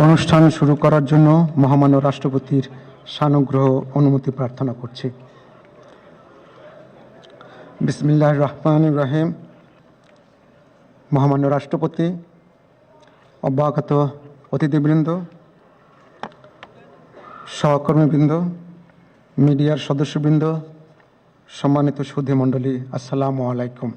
অনুষ্ঠান শুরু করার জন্য মহামান্য রাষ্ট্রপতির সানুগ্রহ অনুমতি প্রার্থনা করছি। বিসমিল্লাহির রহমানির রহিম। মহামান্য রাষ্ট্রপতি, অভ্যাগত অতিথিবৃন্দ, সহকর্মীবৃন্দ, মিডিয়ার সদস্যবৃন্দ, সম্মানিত সুধী মণ্ডলী, আসসালামু আলাইকুম।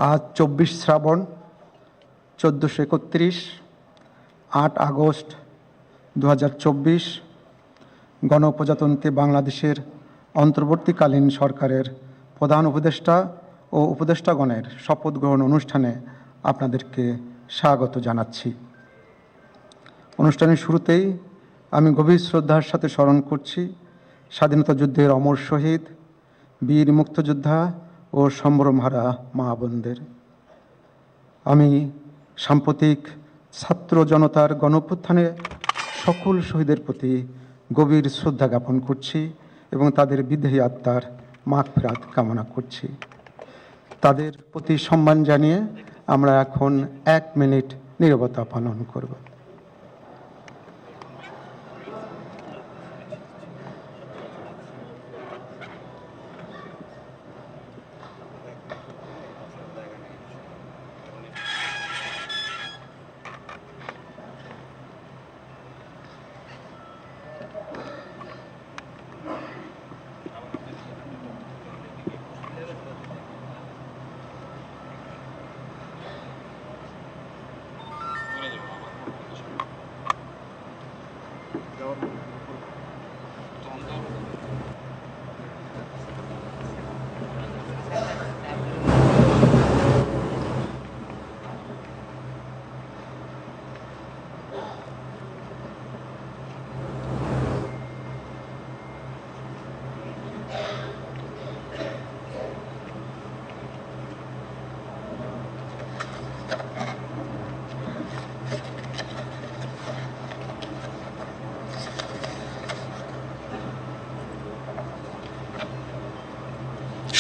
আজ 24 শ্রাবণ 1431, 8 আগস্ট 2024 গণপ্রজাতন্ত্রী বাংলাদেশের অন্তর্বর্তীকালীন সরকারের প্রধান উপদেষ্টা ও উপদেষ্টাগণের শপথ গ্রহণ অনুষ্ঠানে আপনাদেরকে স্বাগত জানাচ্ছি। অনুষ্ঠানের শুরুতেই আমি গভীর শ্রদ্ধার সাথে স্মরণ করছি স্বাধীনতা যুদ্ধের অমর শহীদ, বীর মুক্তিযোদ্ধা ও সম্ভ্রমহারা মা বোনদের। আমি সাম্প্রতিক ছাত্র জনতার গণঅভ্যুত্থানে সকল শহীদের প্রতি গভীর শ্রদ্ধা জ্ঞাপন করছি এবং তাদের বিদেহী আত্মার মাগফিরাত কামনা করছি। তাদের প্রতি সম্মান জানিয়ে আমরা এখন 1 মিনিট নীরবতা পালন করব।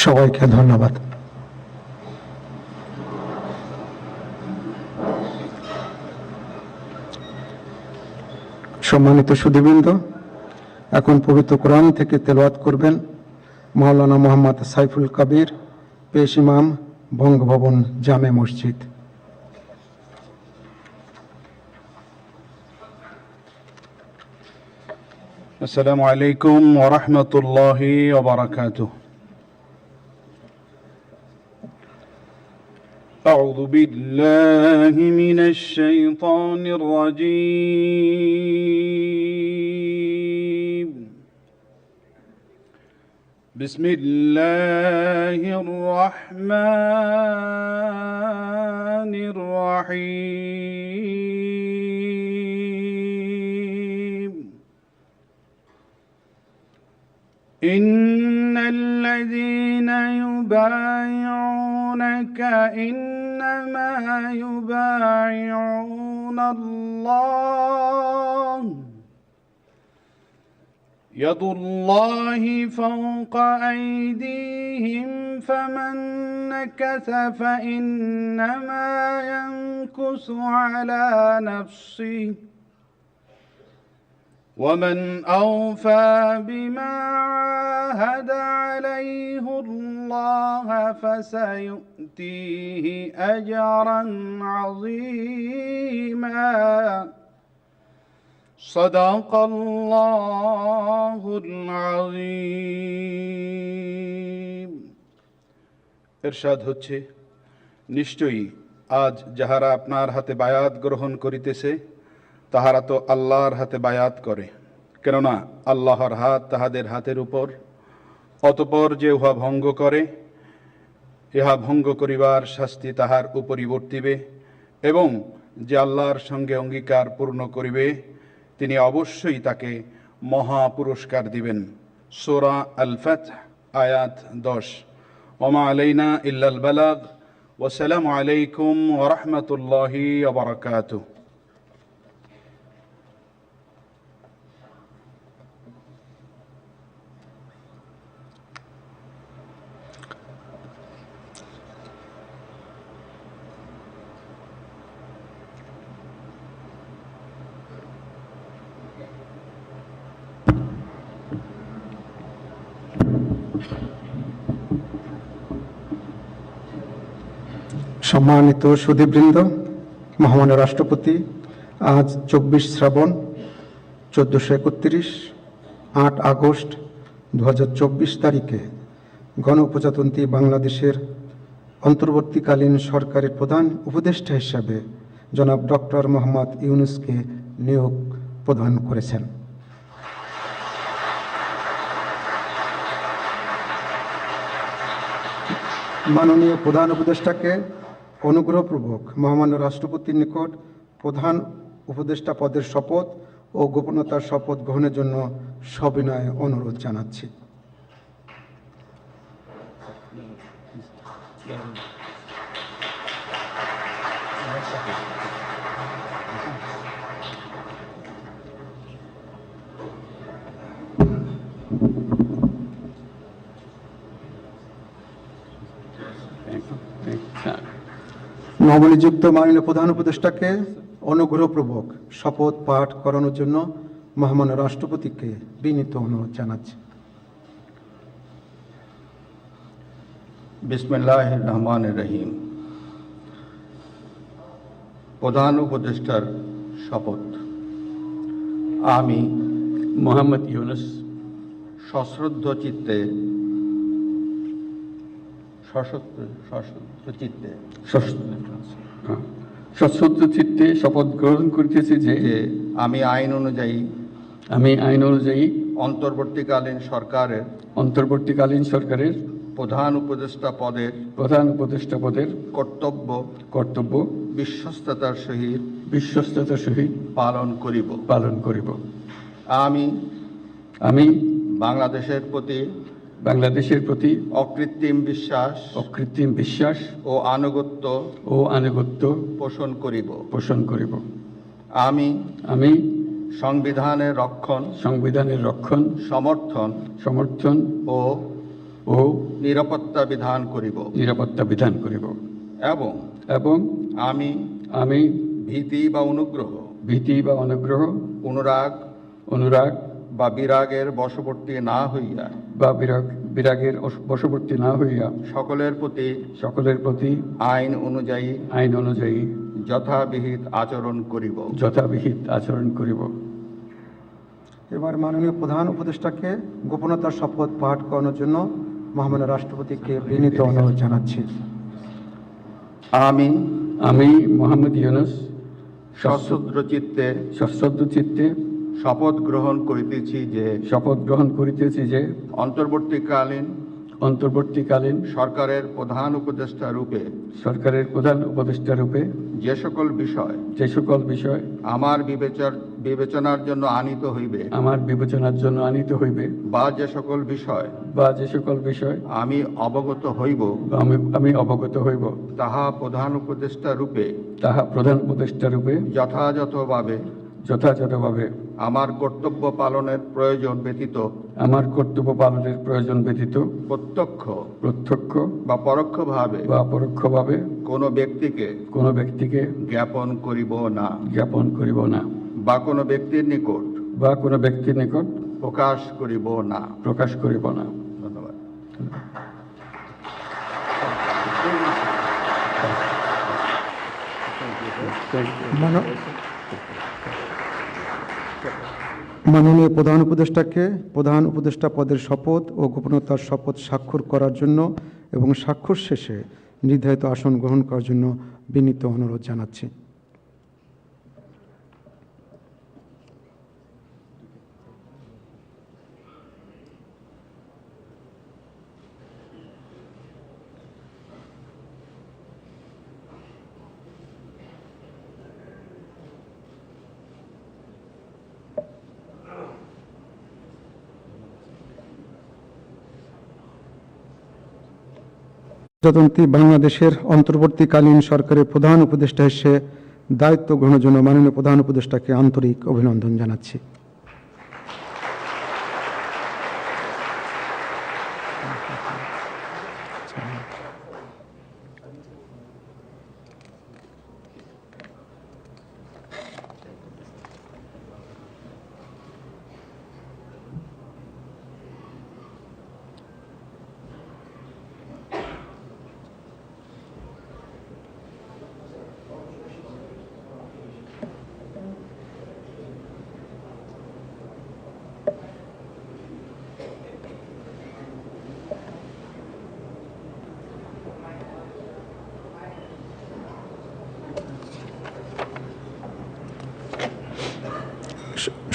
সবাইকে ধন্যবাদ। সম্মানিত সুধীবৃন্দ, এখন পবিত্র কোরআন থেকে তেলাওয়াত করবেন মাওলানা মোহাম্মদ সাইফুল কবির, পেশ ইমাম, বঙ্গভবন জামে মসজিদ। আসসালামু আলাইকুম ওয়া রাহমাতুল্লাহি ওয়া বারাকাতুহু। أعوذ بالله من الشيطان الرجيم. بسم الله الرحمن الرحيم. إن الذين يبايعونك إنما يبايعون الله يد الله فوق أيديهم فمن نكث فإنما ينكث على نفسه ومن أوفى بما عاهد عليه الله فسيؤتيه أجرا عظيما صدق الله العظيم. ইরশাদ হচ্ছে, নিশ্চয়ই আজ যাহারা আপনার হাতে বায়াত গ্রহণ করিতেছে তাহারা তো আল্লাহর হাতে বায়াত করে, কেননা আল্লাহর হাত তাহাদের হাতের উপর। অতঃপর যে উহা ভঙ্গ করে, ইহা ভঙ্গ করিবার শাস্তি তাহার উপরই বর্তিবে, এবং যে আল্লাহর সঙ্গে অঙ্গীকার পূর্ণ করিবে তিনি অবশ্যই তাকে মহা পুরস্কার দিবেন। সূরা আল ফাতহ আয়াত 10। ওমা আলাইনা ইল্লাল বালাগ। ওয়াসসালামু আলাইকুম ওয়া রাহমাতুল্লাহি ওয়া বারাকাতুহু। সম্মানিত সুধীবৃন্দ, মহামান্য রাষ্ট্রপতি আজ 24 শ্রাবণ 1431 8 আগস্ট 2024 তারিখে গণপ্রজাতন্ত্রী বাংলাদেশের অন্তর্বর্তীকালীন সরকারের প্রধান উপদেষ্টা হিসাবে জনাব ডক্টর মোহাম্মদ ইউনূসকে নিয়োগ প্রদান করেছেন। মাননীয় প্রধান উপদেষ্টাকে অনুগ্রহপূর্বক মহামান্য রাষ্ট্রপতির নিকট প্রধান উপদেষ্টা পদের শপথ ও গোপনতার শপথ গ্রহণের জন্য সবিনয় অনুরোধ জানাচ্ছি। নবনিযুক্ত মাননীয় প্রধান উপদেষ্টাকে অনুগ্রহপূর্বক শপথ পাঠ করানোর জন্য মহামান্য রাষ্ট্রপতিকে বিনীত অনুরোধ জানাচ্ছি। বিসমিল্লাহির রহমানির রহিম। প্রধান উপদেষ্টার শপথ। আমি মোহাম্মদ ইউনূস সশ্রদ্ধ চিত্তে সশ্রদ্ধ চিত্তে শপথ গ্রহণ করিতেছি যে আমি আইন অনুযায়ী অন্তর্বর্তীকালীন সরকারের প্রধান উপদেষ্টা পদের কর্তব্য বিশ্বস্ততার সহিত পালন করিব। আমি বাংলাদেশের প্রতি অকৃত্রিম বিশ্বাস ও আনুগত্য পোষণ করিব। আমি সংবিধানের রক্ষণ সমর্থন ও নিরাপত্তা বিধান করিব এবং আমি ভীতি বা অনুগ্রহ অনুরাগ বা বিরাগের বশবর্তী না হইয়া সকলের প্রতি আইন অনুযায়ী যথাবিহিত আচরণ করিব। এবার মাননীয় প্রধান উপদেষ্টাকে গোপনতার শপথ পাঠ করানোর জন্য মহামান্য রাষ্ট্রপতিকে বিনীত অনুরোধ জানাচ্ছি। আমি মোহাম্মদ ইউনূস সশ্রদ্ধ চিত্তে শপথ গ্রহণ করিতেছি যে অন্তর্বর্তীকালীন সরকারের প্রধান উপদেষ্টা রূপে যে সকল বিষয় আমার বিবেচনার জন্য আনিত হইবে বা যে সকল বিষয় আমি অবগত হইব তাহা প্রধান উপদেষ্টা রূপে যথাযথভাবে আমার কর্তব্য পালনের প্রয়োজন ব্যতীত প্রত্যক্ষ বা পরোক্ষভাবে কোনো ব্যক্তিকে জ্ঞাপন করিব না বা কোনো ব্যক্তির নিকট প্রকাশ করিব না। ধন্যবাদ। মাননীয় প্রধান উপদেষ্টাকে প্রধান উপদেষ্টা পদের শপথ ও গোপনতার শপথ স্বাক্ষর করার জন্য এবং স্বাক্ষর শেষে নির্ধারিত আসন গ্রহণ করার জন্য বিনীত অনুরোধ জানাচ্ছি। প্রজাতন্ত্রী বাংলাদেশের অন্তর্বর্তীকালীন সরকারের প্রধান উপদেষ্টা হিসেবে দায়িত্ব গ্রহণের জন্য মাননীয় প্রধান উপদেষ্টাকে আন্তরিক অভিনন্দন জানাচ্ছি।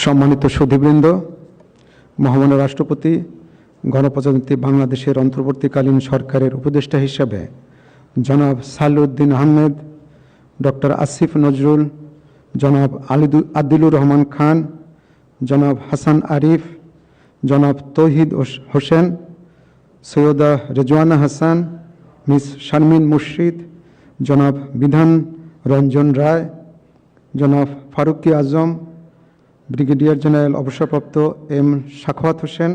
সম্মানিত সুধীবৃন্দ, মহামান্য রাষ্ট্রপতি গণপ্রজাতন্ত্রী বাংলাদেশের অন্তর্বর্তীকালীন সরকারের উপদেষ্টা হিসেবে জনাব সালেউদ্দিন আহমেদ, ডক্টর আসিফ নজরুল, জনাব আদিলুর রহমান খান, জনাব হাসান আরিফ, জনাব তৌহিদ হোসেন, সৈয়দা রেজওয়ানা হাসান, মিস শারমিন মুর্শিদ, জনাব বিধান রঞ্জন রায়, জনাব ফারুকি আজম, ব্রিগেডিয়ার জেনারেল অবসরপ্রাপ্ত এম সাখাওয়াত হোসেন,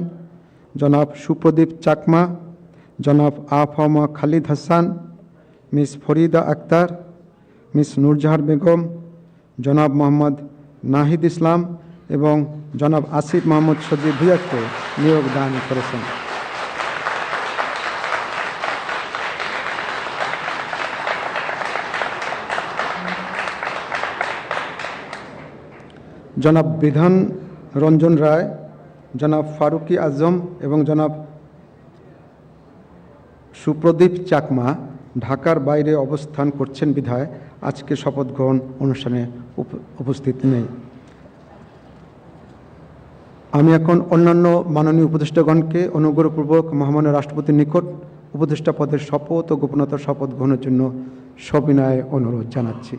জনাব সুপ্রদীপ চাকমা, জনাব আফামা খালিদ হাসান, মিস ফরিদা আক্তার, মিস নূরজাহার বেগম, জনাব মোহাম্মদ নাহিদ ইসলাম এবং জনাব আসিফ মোহাম্মদ সজিব ভুঁইয়াকে নিয়োগ দান করেছেন। জনাব বিধান রঞ্জন রায়, জনাব ফারুকি আজম এবং জনাব সুপ্রদীপ চাকমা ঢাকার বাইরে অবস্থান করছেন বিধায় আজকে শপথ গ্রহণ অনুষ্ঠানে উপস্থিত নেই। আমি এখন অন্যান্য মাননীয় উপদেষ্টাগণকে অনুগ্রহপূর্বক মহামান্য রাষ্ট্রপতির নিকট উপদেষ্টা পদের শপথ ও গোপনতার শপথ গ্রহণের জন্য সবিনয়ে অনুরোধ জানাচ্ছি।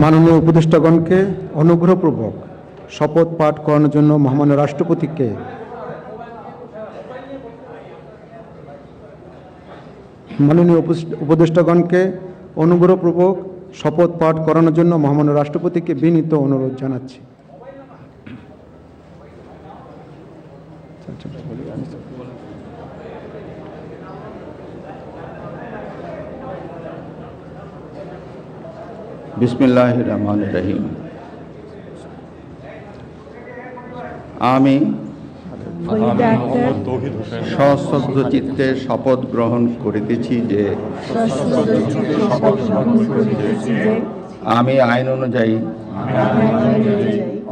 মাননীয় উপদেষ্টাগণকে অনুগ্রহপূর্বক শপথ পাঠ করানোর জন্য মহামান্য রাষ্ট্রপতিকে মাননীয় উপদেষ্টাগণকে অনুগ্রহপূর্বক শপথ পাঠ করানোর জন্য মহামান্য রাষ্ট্রপতিকে বিনীত অনুরোধ জানাচ্ছি। বিসমিল্লাহির রহমানির রহিম। আমি সশ্রদ্ধ চিত্তে শপথ গ্রহণ করিতেছি যে আমি আইন অনুযায়ী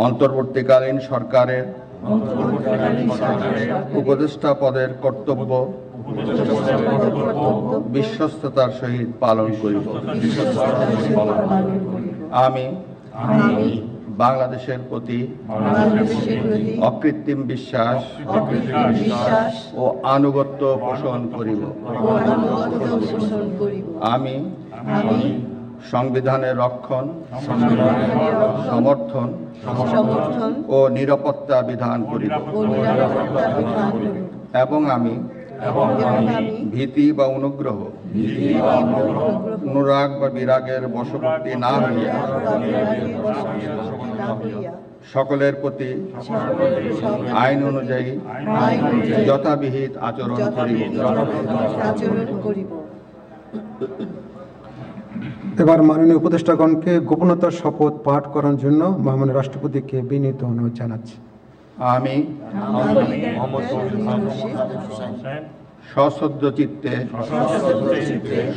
অন্তর্বর্তীকালীন সরকারের উপদেষ্টা পদের কর্তব্য বিশ্বস্ততার সহিত পালন করিব। আমি বাংলাদেশের প্রতি অকৃত্রিম বিশ্বাস ও আনুগত্য পোষণ করিব। আমি সংবিধানের রক্ষণ, সমর্থন ও নিরাপত্তা বিধান করিব এবং আমি ভীতি বা অনুগ্রহ, অনুরাগ বা বিরাগের বশবর্তী না হইয়া সকলের প্রতি আইন অনুযায়ী যথাবিহিত আচরণ করিব। এবার মাননীয় উপদেষ্টাগণকে গোপনতার শপথ পাঠ করার জন্য মহামান্য রাষ্ট্রপতিকে বিনীত অনুরোধ জানাচ্ছি। আমি সশ্রদ্ধ চিত্তে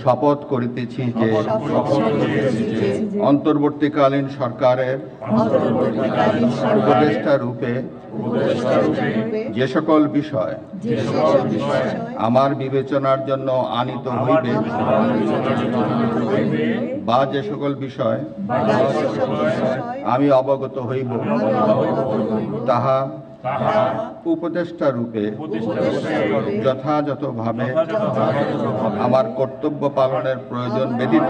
শপথ করিতেছি যে অন্তর্বর্তীকালীন সরকারের উপদেষ্টা রূপে যে সকল বিষয় আমার বিবেচনার জন্য আনিত হইবে বা যে সকল বিষয় আমি অবগত হইব তাহা উপদেষ্টা রূপে যথাযথভাবে আমার কর্তব্য পালনের প্রয়োজন ব্যতীত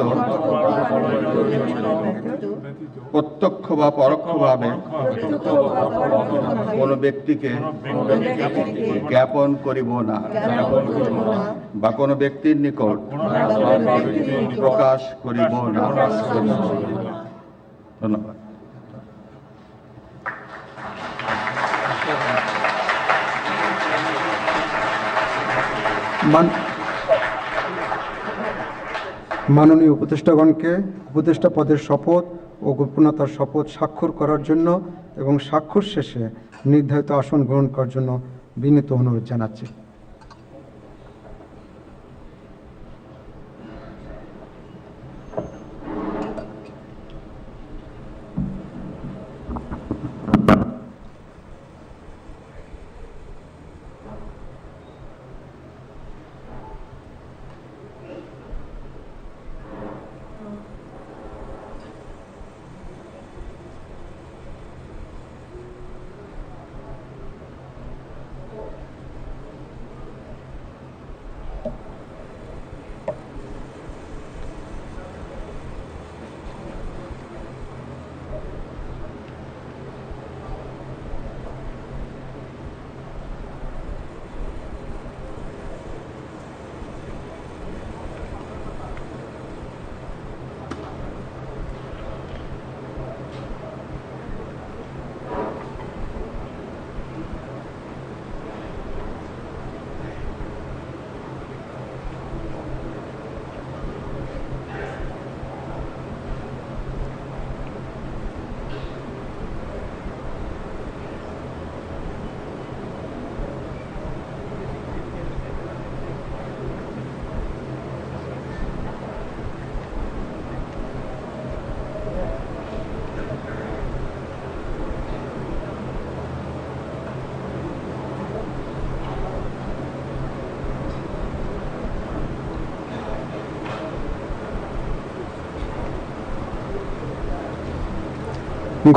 প্রত্যক্ষ বা পরোক্ষভাবে কোনো ব্যক্তিকে জ্ঞাপন করিব না বা কোনো ব্যক্তির নিকট প্রকাশ করিব না। ধন্যবাদ। মাননীয় উপদেষ্টাগণকে উপদেষ্টা পদের শপথ ও গোপনীয়তার শপথ স্বাক্ষর করার জন্য এবং স্বাক্ষর শেষে নির্ধারিত আসন গ্রহণ করার জন্য বিনীত অনুরোধ জানাচ্ছি।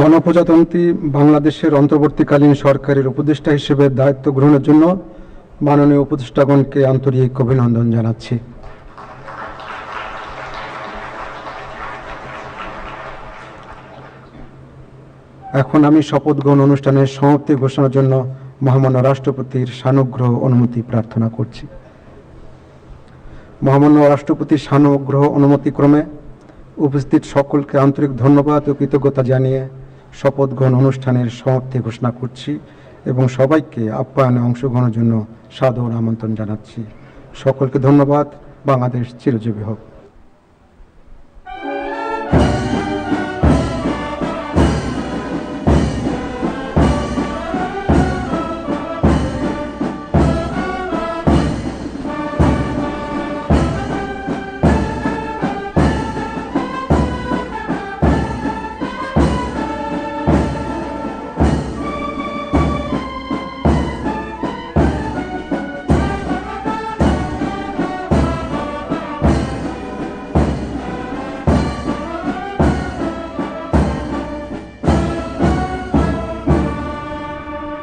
গণপ্রজাতন্ত্রী বাংলাদেশের অন্তর্বর্তীকালীন সরকারের উপদেষ্টা হিসেবে দায়িত্ব গ্রহণের জন্য মাননীয় উপদেষ্টাগণকে আন্তরিক অভিনন্দন জানাচ্ছি। এখন আমি শপথ গ্রহণ অনুষ্ঠানের সমাপ্তি ঘোষণার জন্য মহামান্য রাষ্ট্রপতির সানুগ্রহ অনুমতি প্রার্থনা করছি। মহামান্য রাষ্ট্রপতির সানুগ্রহ অনুমতিক্রমে উপস্থিত সকলকে আন্তরিক ধন্যবাদ ও কৃতজ্ঞতা জানিয়ে শপথ গ্রহণ অনুষ্ঠানের সমাপ্তি ঘোষণা করছি এবং সবাইকে আপ্যায়নে অংশগ্রহণের জন্য সাদর আমন্ত্রণ জানাচ্ছি। সকলকে ধন্যবাদ। বাংলাদেশ চিরজীবী হোক।